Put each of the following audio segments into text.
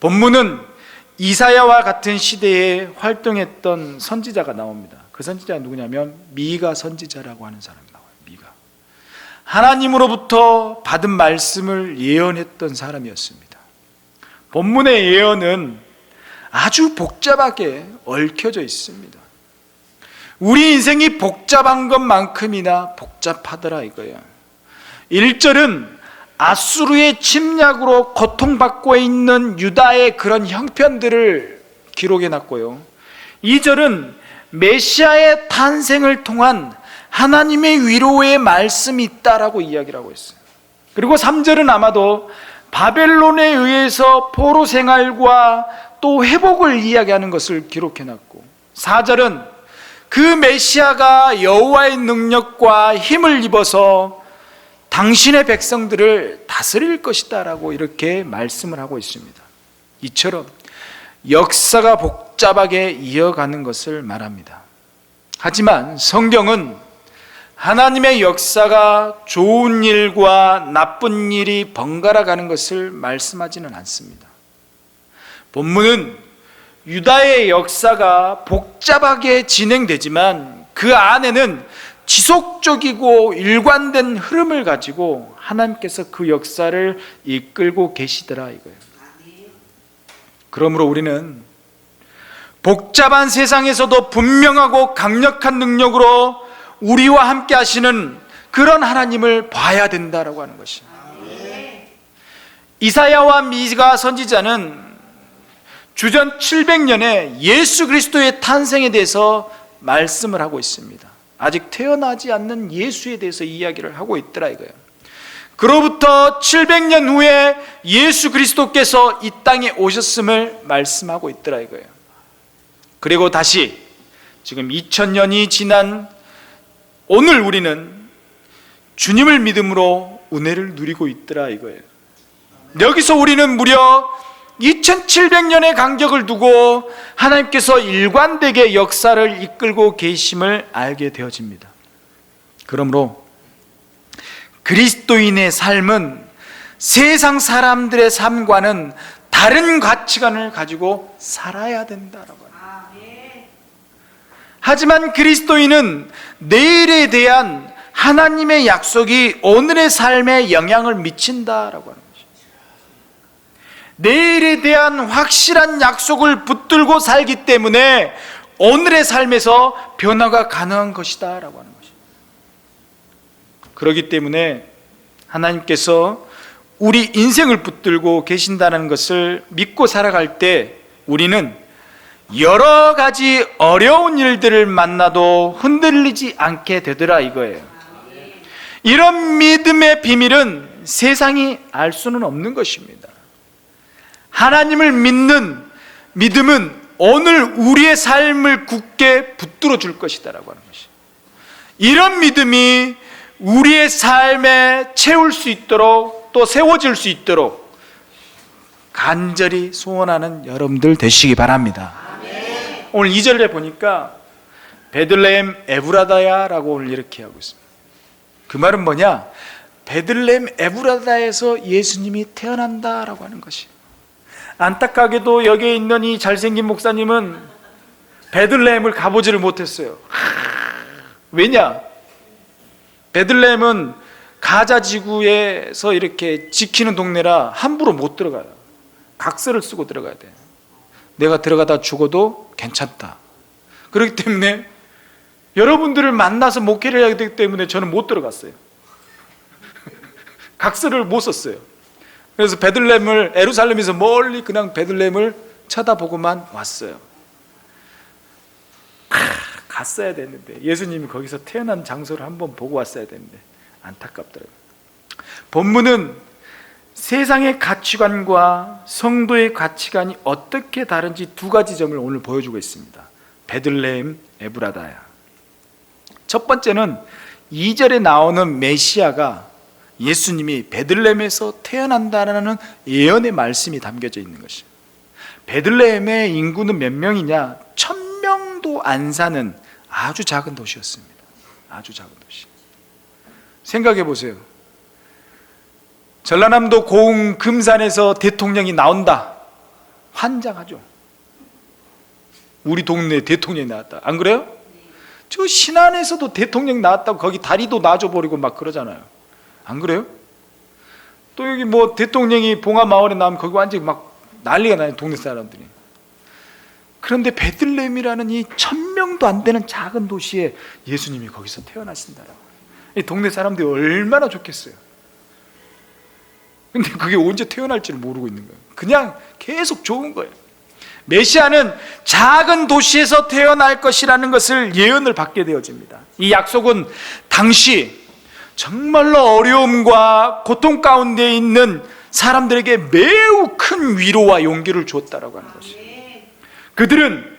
본문은 이사야와 같은 시대에 활동했던 선지자가 나옵니다. 그 선지자가 누구냐면 미가 선지자라고 하는 사람이 나와요. 미가 하나님으로부터 받은 말씀을 예언했던 사람이었습니다. 본문의 예언은 아주 복잡하게 얽혀져 있습니다. 우리 인생이 복잡한 것만큼이나 복잡하더라 이거예요. 1절은 아수르의 침략으로 고통받고 있는 유다의 그런 형편들을 기록해놨고요, 2절은 메시아의 탄생을 통한 하나님의 위로의 말씀이 있다라고 이야기를 하고 있어요. 그리고 3절은 아마도 바벨론에 의해서 포로 생활과 또 회복을 이야기하는 것을 기록해놨고, 4절은 그 메시아가 여호와의 능력과 힘을 입어서 당신의 백성들을 다스릴 것이다 라고 이렇게 말씀을 하고 있습니다. 이처럼 역사가 복잡하게 이어가는 것을 말합니다. 하지만 성경은 하나님의 역사가 좋은 일과 나쁜 일이 번갈아 가는 것을 말씀하지는 않습니다. 본문은 유다의 역사가 복잡하게 진행되지만 그 안에는 지속적이고 일관된 흐름을 가지고 하나님께서 그 역사를 이끌고 계시더라 이거예요. 그러므로 우리는 복잡한 세상에서도 분명하고 강력한 능력으로 우리와 함께 하시는 그런 하나님을 봐야 된다라고 하는 것입니다. 이사야와 미가 선지자는 주전 700년에 예수 그리스도의 탄생에 대해서 말씀을 하고 있습니다. 아직 태어나지 않는 예수에 대해서 이야기를 하고 있더라 이거예요. 그로부터 700년 후에 예수 그리스도께서 이 땅에 오셨음을 말씀하고 있더라 이거예요. 그리고 다시 지금 2000년이 지난 오늘 우리는 주님을 믿음으로 은혜를 누리고 있더라 이거예요. 여기서 우리는 무려 2700년의 간격을 두고 하나님께서 일관되게 역사를 이끌고 계심을 알게 되어집니다. 그러므로 그리스도인의 삶은 세상 사람들의 삶과는 다른 가치관을 가지고 살아야 된다라고 합니다. 하지만 그리스도인은 내일에 대한 하나님의 약속이 오늘의 삶에 영향을 미친다라고 합니다. 내일에 대한 확실한 약속을 붙들고 살기 때문에 오늘의 삶에서 변화가 가능한 것이다 라고 하는 것입니다. 그렇기 때문에 하나님께서 우리 인생을 붙들고 계신다는 것을 믿고 살아갈 때 우리는 여러 가지 어려운 일들을 만나도 흔들리지 않게 되더라 이거예요. 이런 믿음의 비밀은 세상이 알 수는 없는 것입니다. 하나님을 믿는 믿음은 오늘 우리의 삶을 굳게 붙들어 줄 것이다라고 하는 것이, 이런 믿음이 우리의 삶에 채울 수 있도록 또 세워질 수 있도록 간절히 소원하는 여러분들 되시기 바랍니다. 아멘. 오늘 2절에 보니까 베들레헴 에브라다야라고 오늘 이렇게 하고 있습니다. 그 말은 뭐냐? 베들레헴 에브라다에서 예수님이 태어난다라고 하는 것이. 안타깝게도 여기에 있는 이 잘생긴 목사님은 베들레헴을 가보지를 못했어요. 왜냐? 베들레헴은 가자 지구에서 이렇게 지키는 동네라 함부로 못 들어가요. 각서를 쓰고 들어가야 돼. 내가 들어가다 죽어도 괜찮다. 그렇기 때문에 여러분들을 만나서 목회를 해야 되기 때문에 저는 못 들어갔어요. 각서를 못 썼어요. 그래서 베들레헴을, 예루살렘에서 멀리 그냥 베들레헴을 쳐다보고만 왔어요. 갔어야 됐는데, 예수님이 거기서 태어난 장소를 한번 보고 왔어야 됐는데 안타깝더라고요. 본문은 세상의 가치관과 성도의 가치관이 어떻게 다른지 두 가지 점을 오늘 보여주고 있습니다. 베들레헴 에브라다야. 첫 번째는 2절에 나오는 메시아가 예수님이 베들레헴에서 태어난다라는 예언의 말씀이 담겨져 있는 것입니다. 베들레헴의 인구는 몇 명이냐? 1000명도 안 사는 아주 작은 도시였습니다. 아주 작은 도시. 생각해 보세요. 전라남도 고흥 금산에서 대통령이 나온다. 환장하죠. 우리 동네에 대통령이 나왔다, 안 그래요? 저 신안에서도 대통령 나왔다고 거기 다리도 놔줘버리고 막 그러잖아요, 안 그래요? 또 여기 뭐 대통령이 봉화마을에 나오면 거기 완전히 막 난리가 나요, 동네 사람들이. 그런데 베들레헴이라는 이 1000명도 안 되는 작은 도시에 예수님이 거기서 태어나신다라고. 이 동네 사람들이 얼마나 좋겠어요. 근데 그게 언제 태어날지를 모르고 있는 거예요. 그냥 계속 좋은 거예요. 메시아는 작은 도시에서 태어날 것이라는 것을 예언을 받게 되어집니다. 이 약속은 당시 정말로 어려움과 고통 가운데 있는 사람들에게 매우 큰 위로와 용기를 주었다라고 하는 것이에요. 그들은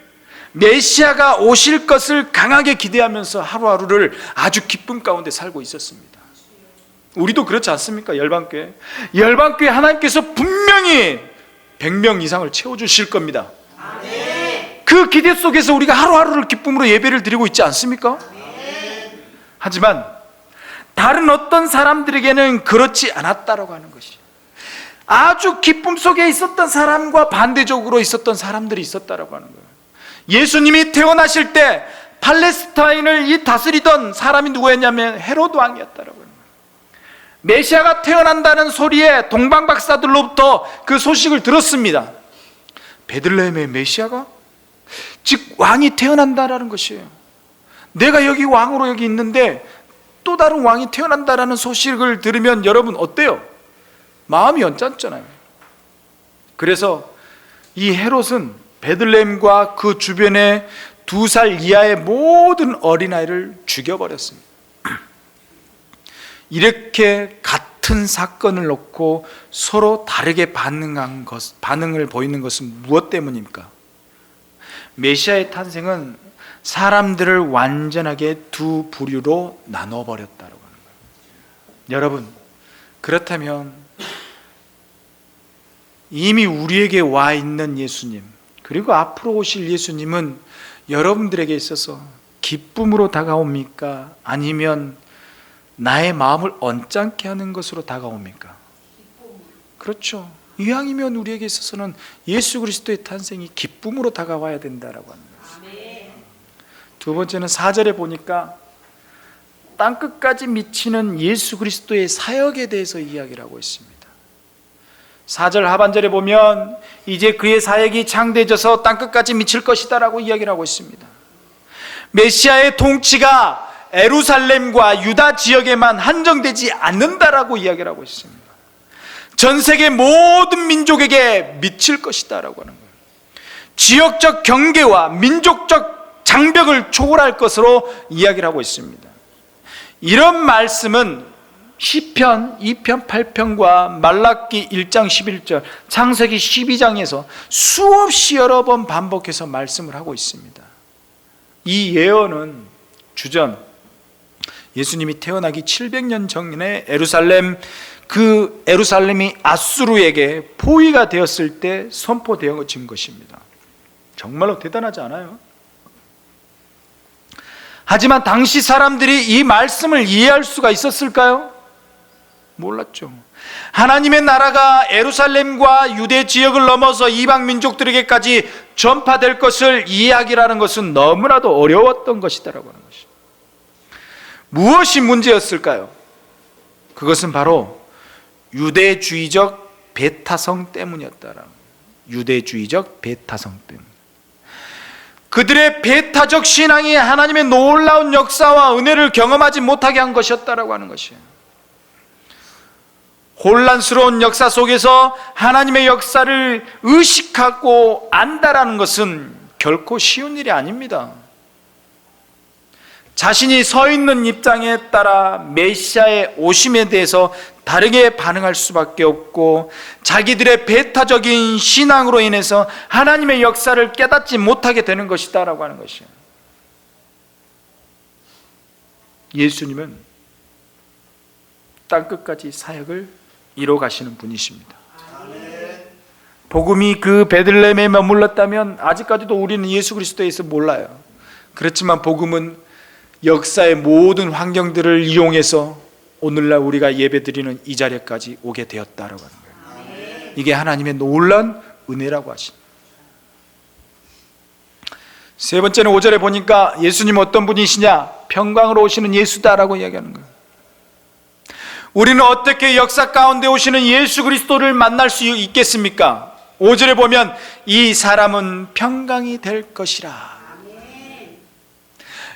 메시아가 오실 것을 강하게 기대하면서 하루하루를 아주 기쁨 가운데 살고 있었습니다. 우리도 그렇지 않습니까? 열방교회 하나님께서 분명히 100명 이상을 채워주실 겁니다. 그 기대 속에서 우리가 하루하루를 기쁨으로 예배를 드리고 있지 않습니까? 하지만 다른 어떤 사람들에게는 그렇지 않았다라고 하는 것이, 아주 기쁨 속에 있었던 사람과 반대적으로 있었던 사람들이 있었다라고 하는 거예요. 예수님이 태어나실 때 팔레스타인을 다스리던 사람이 누구였냐면 헤로드 왕이었다라고 합니다. 메시아가 태어난다는 소리에 동방 박사들로부터 그 소식을 들었습니다. 베들레헴의 메시아가, 즉 왕이 태어난다라는 것이에요. 내가 여기 왕으로 여기 있는데 또 다른 왕이 태어난다라는 소식을 들으면 여러분 어때요? 마음이 언짢잖아요. 그래서 이 헤롯은 베들레헴과 그 주변의 2살 이하의 모든 어린아이를 죽여버렸습니다. 이렇게 같은 사건을 놓고 서로 다르게 반응을 보이는 것은 무엇 때문입니까? 메시아의 탄생은 사람들을 완전하게 두 부류로 나눠버렸다고 하는 거예요. 여러분, 그렇다면 이미 우리에게 와 있는 예수님, 그리고 앞으로 오실 예수님은 여러분들에게 있어서 기쁨으로 다가옵니까? 아니면 나의 마음을 언짢게 하는 것으로 다가옵니까? 그렇죠. 이왕이면 우리에게 있어서는 예수 그리스도의 탄생이 기쁨으로 다가와야 된다라고 하는 거예요. 두 번째는 4절에 보니까 땅끝까지 미치는 예수 그리스도의 사역에 대해서 이야기를 하고 있습니다. 4절 하반절에 보면 이제 그의 사역이 창대해져서 땅끝까지 미칠 것이다 라고 이야기를 하고 있습니다. 메시아의 통치가 예루살렘과 유다 지역에만 한정되지 않는다라고 이야기를 하고 있습니다. 전 세계 모든 민족에게 미칠 것이다 라고 하는 거예요. 지역적 경계와 민족적 장벽을 초월할 것으로 이야기를 하고 있습니다. 이런 말씀은 시편 2편 8편과 말라기 1장 11절, 창세기 12장에서 수없이 여러 번 반복해서 말씀을 하고 있습니다. 이 예언은 주전 예수님이 태어나기 700년 전에 예루살렘이 아수르에게 포위가 되었을 때 선포되어진 것입니다. 정말로 대단하지 않아요? 하지만 당시 사람들이 이 말씀을 이해할 수가 있었을까요? 몰랐죠. 하나님의 나라가 예루살렘과 유대 지역을 넘어서 이방 민족들에게까지 전파될 것을 이해하기라는 것은 너무나도 어려웠던 것이다라고 하는 것입니다. 무엇이 문제였을까요? 그것은 바로 유대주의적 배타성 때문이었다라. 유대주의적 배타성 때문. 그들의 배타적 신앙이 하나님의 놀라운 역사와 은혜를 경험하지 못하게 한 것이었다라고 하는 것이에요. 혼란스러운 역사 속에서 하나님의 역사를 의식하고 안다라는 것은 결코 쉬운 일이 아닙니다. 자신이 서 있는 입장에 따라 메시아의 오심에 대해서 다르게 반응할 수밖에 없고, 자기들의 배타적인 신앙으로 인해서 하나님의 역사를 깨닫지 못하게 되는 것이다 라고 하는 것이에요. 예수님은 땅끝까지 사역을 이뤄 가시는 분이십니다. 복음이 그 베들레헴에 머물렀다면 아직까지도 우리는 예수 그리스도에 대해서 몰라요. 그렇지만 복음은 역사의 모든 환경들을 이용해서 오늘날 우리가 예배드리는 이 자리까지 오게 되었다라고 하는 거예요. 이게 하나님의 놀라운 은혜라고 하십니다. 세 번째는 5절에 보니까 예수님 어떤 분이시냐? 평강으로 오시는 예수다라고 이야기하는 거예요. 우리는 어떻게 역사 가운데 오시는 예수 그리스도를 만날 수 있겠습니까? 5절에 보면 이 사람은 평강이 될 것이라.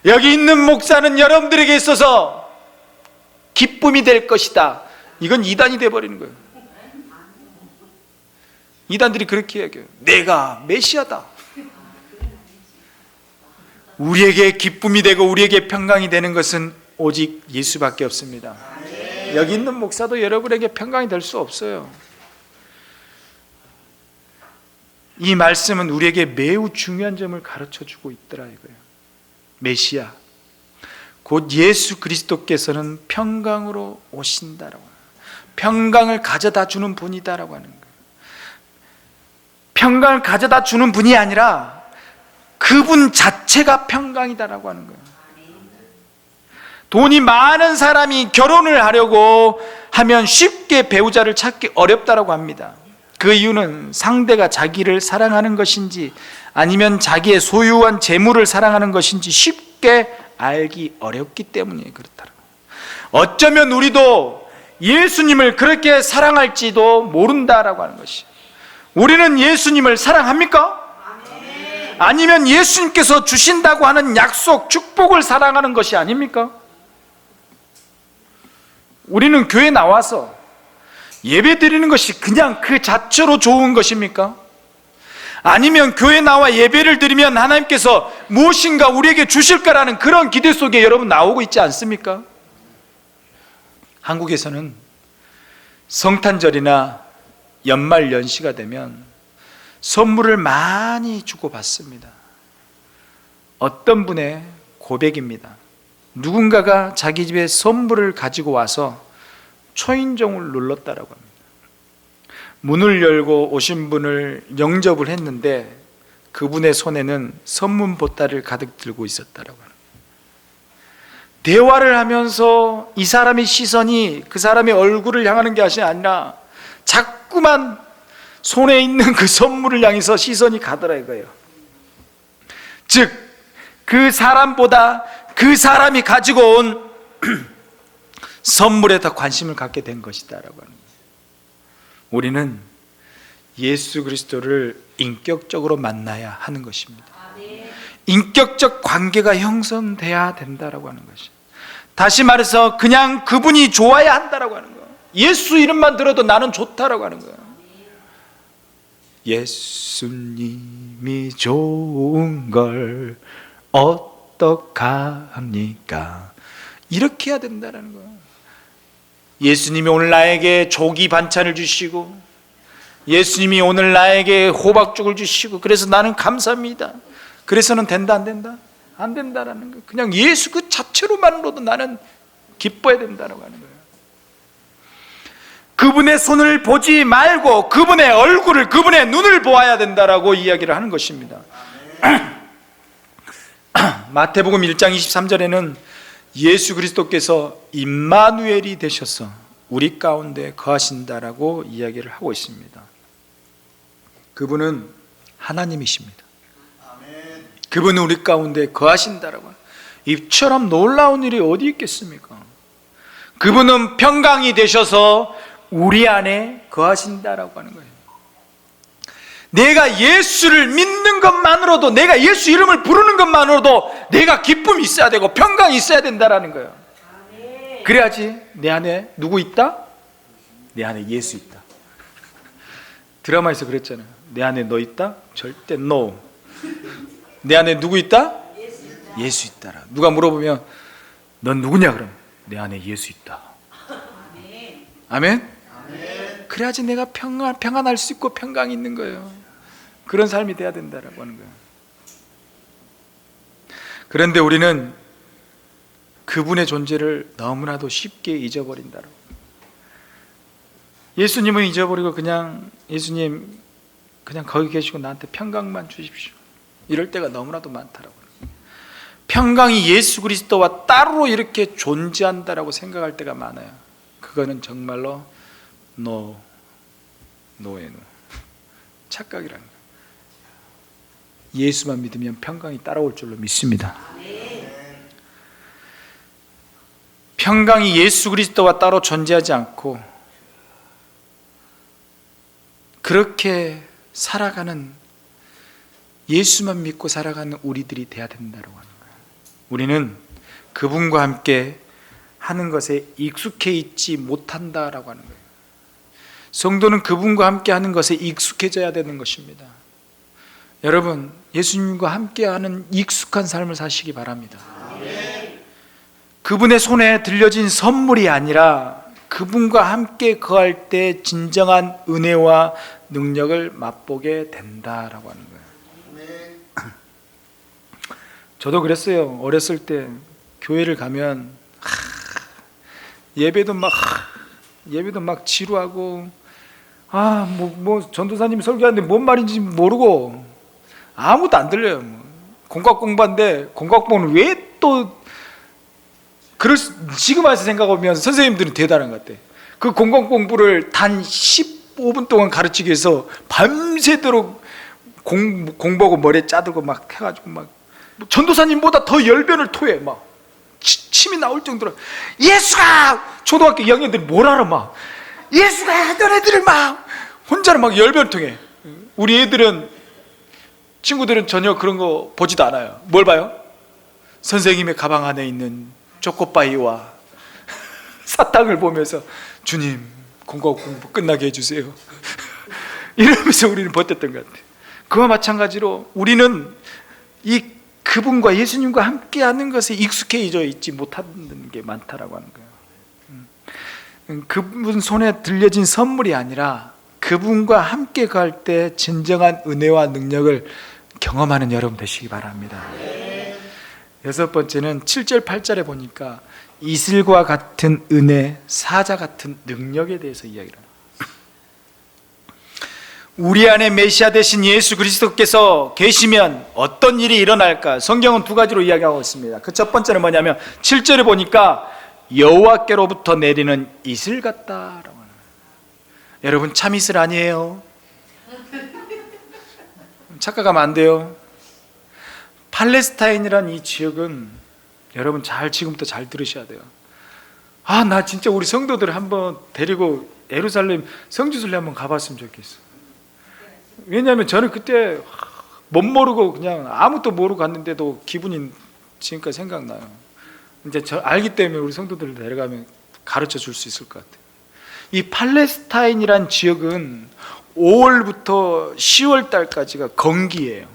여기 있는 목사는 여러분들에게 있어서 기쁨이 될 것이다. 이건 이단이 되어버리는 거예요. 이단들이 그렇게 이야기해요. 내가 메시아다. 우리에게 기쁨이 되고 우리에게 평강이 되는 것은 오직 예수밖에 없습니다. 여기 있는 목사도 여러분에게 평강이 될 수 없어요. 이 말씀은 우리에게 매우 중요한 점을 가르쳐주고 있더라 이거예요. 메시아 곧 예수 그리스도께서는 평강으로 오신다라고, 평강을 가져다 주는 분이다라고 하는 거예요. 평강을 가져다 주는 분이 아니라 그분 자체가 평강이다라고 하는 거예요. 돈이 많은 사람이 결혼을 하려고 하면 쉽게 배우자를 찾기 어렵다라고 합니다. 그 이유는 상대가 자기를 사랑하는 것인지 아니면 자기의 소유한 재물을 사랑하는 것인지 쉽게 알기 어렵기 때문에 그렇다라고. 어쩌면 우리도 예수님을 그렇게 사랑할지도 모른다라고 하는 것이. 우리는 예수님을 사랑합니까? 아니면 예수님께서 주신다고 하는 약속, 축복을 사랑하는 것이 아닙니까? 우리는 교회 나와서 예배 드리는 것이 그냥 그 자체로 좋은 것입니까? 아니면 교회 나와 예배를 드리면 하나님께서 무엇인가 우리에게 주실까라는 그런 기대 속에 여러분 나오고 있지 않습니까? 한국에서는 성탄절이나 연말 연시가 되면 선물을 많이 주고받습니다. 어떤 분의 고백입니다. 누군가가 자기 집에 선물을 가지고 와서 초인종을 눌렀다라고 합니다. 문을 열고 오신 분을 영접을 했는데 그분의 손에는 선문 보따리를 가득 들고 있었다라고 합니다. 대화를 하면서 이 사람의 시선이 그 사람의 얼굴을 향하는 게 아니라 자꾸만 손에 있는 그 선물을 향해서 시선이 가더라 이거예요. 즉, 그 사람보다 그 사람이 가지고 온 선물에 더 관심을 갖게 된 것이다라고 하는 거예요. 우리는 예수 그리스도를 인격적으로 만나야 하는 것입니다. 인격적 관계가 형성돼야 된다라고 하는 것이. 다시 말해서 그냥 그분이 좋아야 한다라고 하는 거예요. 예수 이름만 들어도 나는 좋다라고 하는 거예요. 예수님이 좋은 걸 어떡합니까? 이렇게 해야 된다는 거예요. 예수님이 오늘 나에게 조기 반찬을 주시고 예수님이 오늘 나에게 호박죽을 주시고 그래서 나는 감사합니다. 그래서는 된다 안 된다? 안 된다라는 거예요. 그냥 예수 그 자체로만으로도 나는 기뻐야 된다라고 하는 거예요. 그분의 손을 보지 말고 그분의 얼굴을, 그분의 눈을 보아야 된다라고 이야기를 하는 것입니다. 마태복음 1장 23절에는 예수 그리스도께서 임마누엘이 되셔서 우리 가운데 거하신다라고 이야기를 하고 있습니다. 그분은 하나님이십니다. 그분은 우리 가운데 거하신다라고. 이처럼 놀라운 일이 어디 있겠습니까? 그분은 평강이 되셔서 우리 안에 거하신다라고 하는 거예요. 내가 예수를 믿는 것만으로도, 내가 예수 이름을 부르는 것만으로도 내가 기쁨이 있어야 되고 평강이 있어야 된다라는 거예요. 그래야지 내 안에 누구 있다? 내 안에 예수 있다. 드라마에서 그랬잖아요. 내 안에 너 있다? 절대 no. 내 안에 누구 있다? 예수 있다라. 누가 물어보면 넌 누구냐? 그럼 내 안에 예수 있다. 아멘? 그래야지 내가 평안할 수 있고 평강이 있는 거예요. 그런 삶이 돼야 된다라고 하는 거예요. 그런데 우리는 그분의 존재를 너무나도 쉽게 잊어버린다라고. 예수님은 잊어버리고 그냥 예수님 그냥 거기 계시고 나한테 평강만 주십시오. 이럴 때가 너무나도 많다라고. 평강이 예수 그리스도와 따로 이렇게 존재한다라고 생각할 때가 많아요. 그거는 정말로 노예노 착각이라는 거예요. 예수만 믿으면 평강이 따라올 줄로 믿습니다. 평강이 예수 그리스도와 따로 존재하지 않고 그렇게 살아가는, 예수만 믿고 살아가는 우리들이 돼야 된다고 하는 거예요. 우리는 그분과 함께 하는 것에 익숙해 있지 못한다라고 하는 거예요. 성도는 그분과 함께 하는 것에 익숙해져야 되는 것입니다. 여러분, 예수님과 함께하는 익숙한 삶을 사시기 바랍니다. 그분의 손에 들려진 선물이 아니라 그분과 함께 거할 때 진정한 은혜와 능력을 맛보게 된다라고 하는 거예요. 저도 그랬어요. 어렸을 때 교회를 가면 예배도 막 지루하고 전도사님이 설교하는데 뭔 말인지 모르고 아무것도 안 들려요. 공각 공부인데 공각 공부는 왜 또 지금 와서 생각하면 선생님들은 대단한 것 같아. 그 공각 공부를 단 15분 동안 가르치기 위해서 밤새도록 공부하고 머리에 짜들고 막 해가지고 막 전도사님보다 더 열변을 토해. 막 침이 나올 정도로 예수가, 초등학교 2학년들이 뭘 알아, 막 예수가 너네들을 막 혼자는 막 열변을 통해. 우리 애들은, 친구들은 전혀 그런 거 보지도 않아요. 뭘 봐요? 선생님의 가방 안에 있는 초코바이와 사탕을 보면서 주님 공부 끝나게 해주세요 이러면서 우리는 버텼던 것 같아요. 그와 마찬가지로 우리는 이 그분과 예수님과 함께하는 것에 익숙해져 있지 못하는 게 많다라고 하는 거예요. 그분 손에 들려진 선물이 아니라 그분과 함께 갈 때 진정한 은혜와 능력을 경험하는 여러분 되시기 바랍니다. 여섯 번째는 7절 8절에 보니까 이슬과 같은 은혜, 사자 같은 능력에 대해서 이야기를 합니다. 우리 안에 메시아 되신 예수 그리스도께서 계시면 어떤 일이 일어날까? 성경은 두 가지로 이야기하고 있습니다. 그 첫 번째는 뭐냐면 7절에 보니까 여호와께로부터 내리는 이슬 같다라고 하는 거예요. 여러분, 참 이슬 아니에요. 착각하면 안 돼요. 팔레스타인이란 이 지역은 여러분 지금부터 잘 들으셔야 돼요. 나 진짜 우리 성도들 한번 데리고 예루살렘 성지순례 한번 가봤으면 좋겠어. 왜냐하면 저는 그때 못 모르고 그냥 아무것도 모르고 갔는데도 기분이 지금까지 생각나요. 이제 저 알기 때문에 우리 성도들을 데려가면 가르쳐 줄 수 있을 것 같아요. 이 팔레스타인이란 지역은 5월부터 10월 달까지가 건기예요.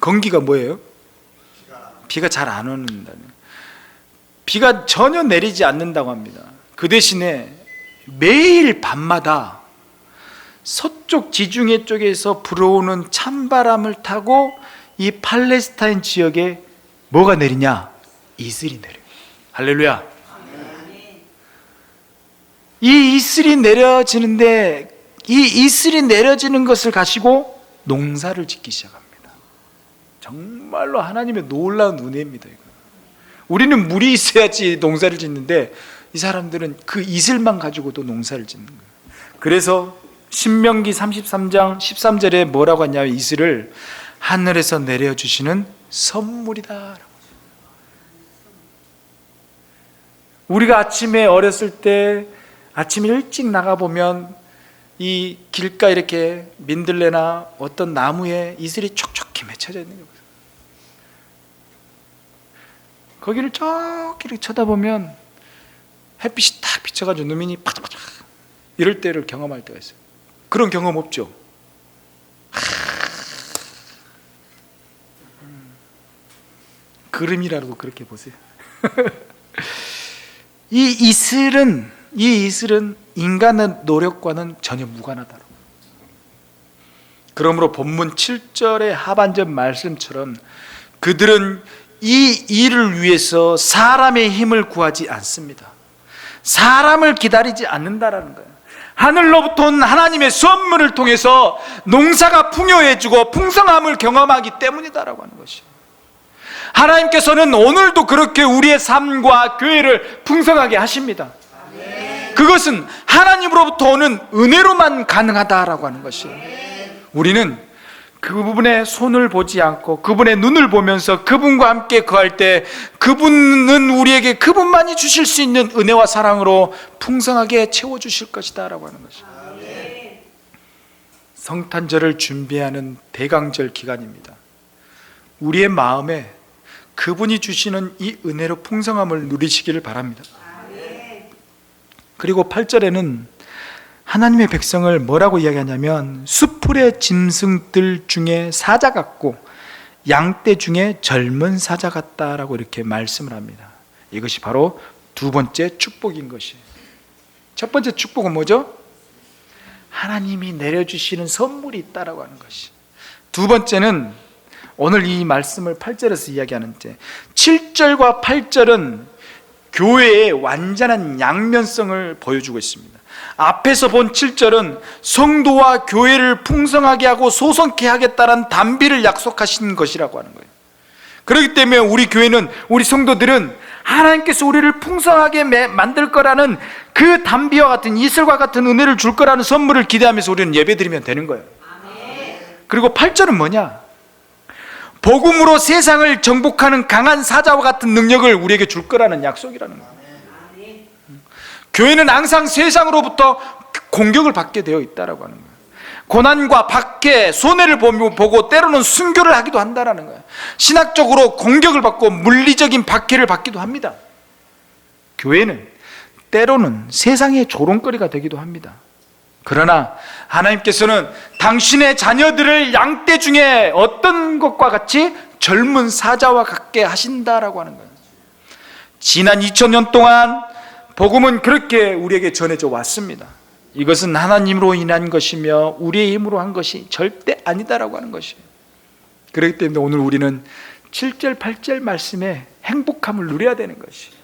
건기가 뭐예요? 비가 잘 안 온다는, 비가 전혀 내리지 않는다고 합니다. 그 대신에 매일 밤마다 서쪽 지중해 쪽에서 불어오는 찬바람을 타고 이 팔레스타인 지역에 뭐가 내리냐? 이슬이 내려요. 할렐루야. 이 이슬이 내려지는데 이 이슬이 내려지는 것을 가지고 농사를 짓기 시작합니다. 정말로 하나님의 놀라운 은혜입니다. 이거. 우리는 물이 있어야지 농사를 짓는데 이 사람들은 그 이슬만 가지고도 농사를 짓는 거예요. 그래서 신명기 33장 13절에 뭐라고 하냐면 이슬을 하늘에서 내려주시는 선물이다. 우리가 아침에 어렸을 때 아침에 일찍 나가보면 이 길가 이렇게 민들레나 어떤 나무에 이슬이 촉촉히 맺혀져 있는 거예요. 거기를 쭉 이렇게 쳐다보면 햇빛이 딱 비쳐가지고 눈이 파닥파닥 이럴 때를 경험할 때가 있어요. 그런 경험 없죠? 그림이라도 그렇게 보세요. 이 이슬은 인간의 노력과는 전혀 무관하다고. 그러므로 본문 7절의 하반절 말씀처럼 그들은 이 일을 위해서 사람의 힘을 구하지 않습니다. 사람을 기다리지 않는다라는 거예요. 하늘로부터 온 하나님의 선물을 통해서 농사가 풍요해지고 풍성함을 경험하기 때문이다라고 하는 것이에요. 하나님께서는 오늘도 그렇게 우리의 삶과 교회를 풍성하게 하십니다. 그것은 하나님으로부터 오는 은혜로만 가능하다라고 하는 것이에요. 우리는 그분의 손을 보지 않고 그분의 눈을 보면서 그분과 함께 거할 때 그분은 우리에게 그분만이 주실 수 있는 은혜와 사랑으로 풍성하게 채워주실 것이다 라고 하는 것이죠. 성탄절을 준비하는 대강절 기간입니다. 우리의 마음에 그분이 주시는 이 은혜로 풍성함을 누리시기를 바랍니다. 그리고 8절에는 하나님의 백성을 뭐라고 이야기하냐면 수풀의 짐승들 중에 사자 같고 양떼 중에 젊은 사자 같다라고 이렇게 말씀을 합니다. 이것이 바로 두 번째 축복인 것이에요. 첫 번째 축복은 뭐죠? 하나님이 내려주시는 선물이 있다라고 하는 것이. 두 번째는 오늘 이 말씀을 8절에서 이야기하는 7절과 8절은 교회의 완전한 양면성을 보여주고 있습니다. 앞에서 본 7절은 성도와 교회를 풍성하게 하고 소성케 하겠다는 단비를 약속하신 것이라고 하는 거예요. 그렇기 때문에 우리 교회는, 우리 성도들은 하나님께서 우리를 풍성하게 만들 거라는 그 단비와 같은, 이슬과 같은 은혜를 줄 거라는 선물을 기대하면서 우리는 예배드리면 되는 거예요. 그리고 8절은 뭐냐? 복음으로 세상을 정복하는 강한 사자와 같은 능력을 우리에게 줄 거라는 약속이라는 거예요. 교회는 항상 세상으로부터 공격을 받게 되어 있다라고 하는 거예요. 고난과 박해, 손해를 보고 때로는 순교를 하기도 한다라는 거예요. 신학적으로 공격을 받고 물리적인 박해를 받기도 합니다. 교회는 때로는 세상의 조롱거리가 되기도 합니다. 그러나 하나님께서는 당신의 자녀들을 양떼 중에 어떤 것과 같이 젊은 사자와 같게 하신다라고 하는 거예요. 지난 2000년 동안 복음은 그렇게 우리에게 전해져 왔습니다. 이것은 하나님으로 인한 것이며 우리의 힘으로 한 것이 절대 아니다라고 하는 것이에요. 그렇기 때문에 오늘 우리는 7절, 8절 말씀에 행복함을 누려야 되는 것이에요.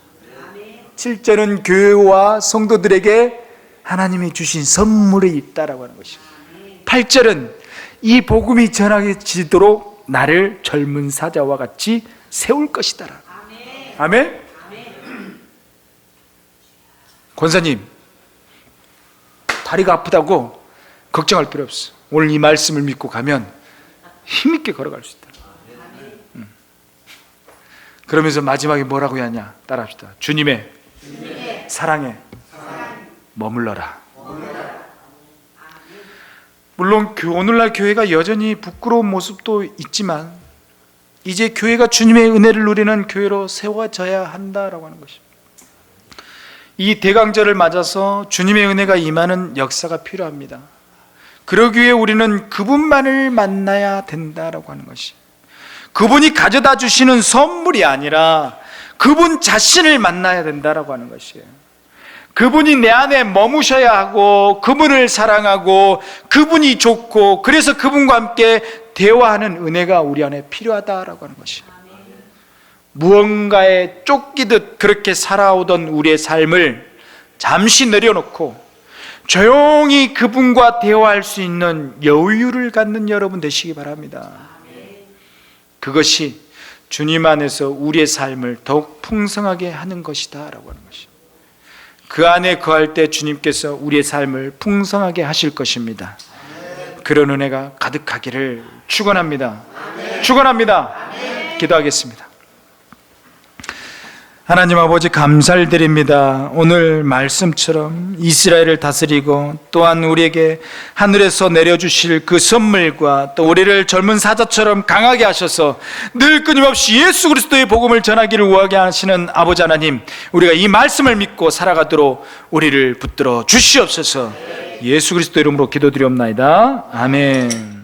7절은 교회와 성도들에게 하나님이 주신 선물이 있다라고 하는 것이에요. 8절은 이 복음이 전하지도록 나를 젊은 사자와 같이 세울 것이다. 아멘. 권사님, 다리가 아프다고 걱정할 필요 없어. 오늘 이 말씀을 믿고 가면 힘있게 걸어갈 수 있다. 그러면서 마지막에 뭐라고 해야 하냐? 따라합시다. 주님의 사랑에 머물러라. 물론 오늘날 교회가 여전히 부끄러운 모습도 있지만 이제 교회가 주님의 은혜를 누리는 교회로 세워져야 한다라고 하는 것입니다. 이 대강절을 맞아서 주님의 은혜가 임하는 역사가 필요합니다. 그러기 위해 우리는 그분만을 만나야 된다라고 하는 것이, 그분이 가져다 주시는 선물이 아니라 그분 자신을 만나야 된다라고 하는 것이에요. 그분이 내 안에 머무셔야 하고 그분을 사랑하고 그분이 좋고 그래서 그분과 함께 대화하는 은혜가 우리 안에 필요하다라고 하는 것이에요. 무언가에 쫓기듯 그렇게 살아오던 우리의 삶을 잠시 내려놓고 조용히 그분과 대화할 수 있는 여유를 갖는 여러분 되시기 바랍니다. 그것이 주님 안에서 우리의 삶을 더욱 풍성하게 하는 것이다 라고 하는 것이죠. 그 안에 거할 때 주님께서 우리의 삶을 풍성하게 하실 것입니다. 그런 은혜가 가득하기를 축원합니다. 축원합니다. 기도하겠습니다. 하나님 아버지, 감사를 드립니다. 오늘 말씀처럼 이스라엘을 다스리고 또한 우리에게 하늘에서 내려주실 그 선물과 또 우리를 젊은 사자처럼 강하게 하셔서 늘 끊임없이 예수 그리스도의 복음을 전하기를 원하게 하시는 아버지 하나님, 우리가 이 말씀을 믿고 살아가도록 우리를 붙들어 주시옵소서. 예수 그리스도 이름으로 기도드리옵나이다. 아멘.